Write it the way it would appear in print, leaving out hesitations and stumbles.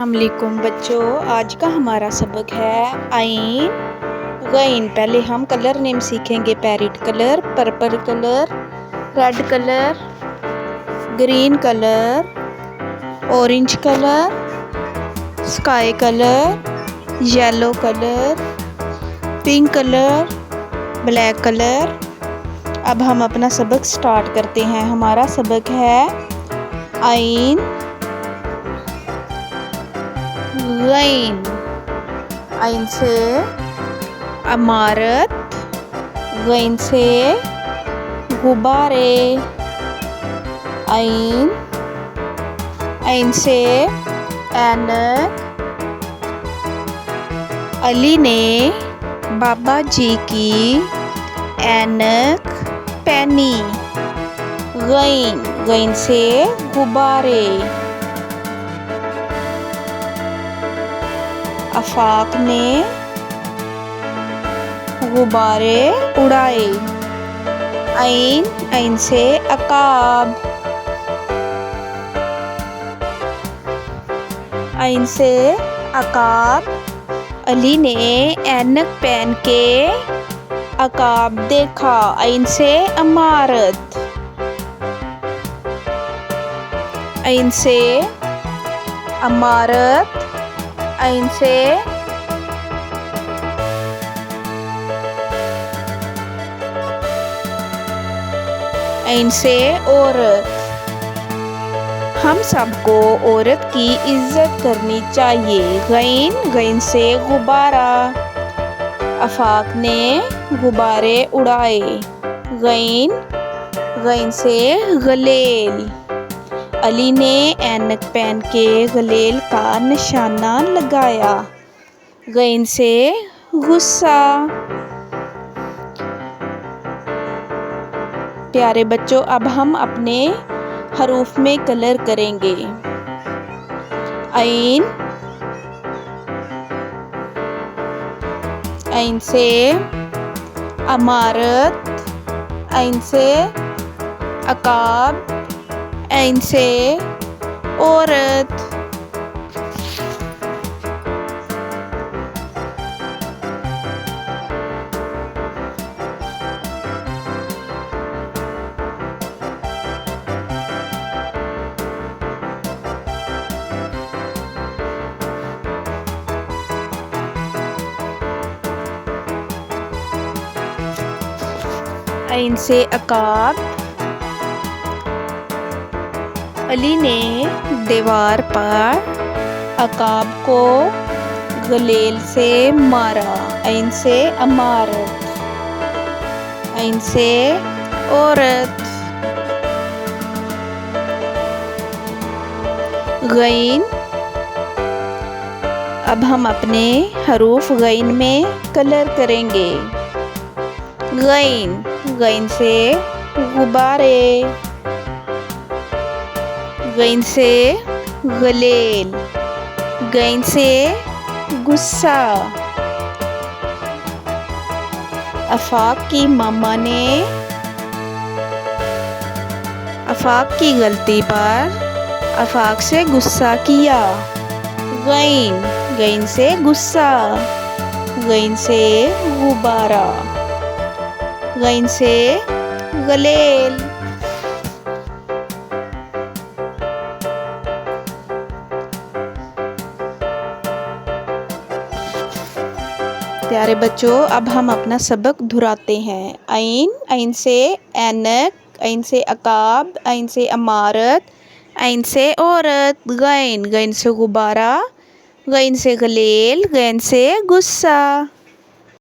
अस्सलामुअलैकुम बच्चों, आज का हमारा सबक है आइन गइन। पहले हम कलर नेम सीखेंगे। Parrot colour, purple colour, red colour, green colour, orange colour, sky colour, yellow colour, pink colour, black colour. अब हम अपना सबक स्टार्ट करते हैं। हमारा सबक है आइन गइन। आइन से इमारत, गइन से गुब्बारे। आइन से ऐनक। अली ने बाबा जी की ऐनक पहनी। गइन से गुब्बारे। आफाक ने गुब्बारे उड़ाए। आइन से अकाब। आइन से अकाब। अली ने ऐनक पहन के अकाब देखा। आइन से इमारत। आइन से इमारत। आइन से औरत। हम सबको औरत की इज्जत करनी चाहिए। गइन से गुब्बारा। आफाक ने गुब्बारे उड़ाए। गइन से गलेल। अली ने ऐनक पहन के गलेल का निशाना लगाया। गइन से गुस्सा। प्यारे बच्चों, अब हम अपने हरूफ में कलर करेंगे। आइन से इमारत। आइन से अकाब। आइन से औरत। आइन से अकाब। अली ने दीवार पर अकाब को गलेल से मारा। आइन से इमारत। आइन से औरत। गइन। अब हम अपने हरूफ गइन में कलर करेंगे। गइन से गुब्बारे। गइन से गलेल। गइन से गुस्सा। आफाक की मामा ने आफाक की गलती पर आफाक से गुस्सा किया। गइन से गुस्सा। गइन से गुब्बारा। गइन से गलेल। प्यारे बच्चों, अब हम अपना सबक दोहराते हैं। आइन से ऐनक। आइन से अकाब। आइन से इमारत। आइन से औरत। गइन से गुब्बारा। गइन से गलेल। गइन से गुस्सा।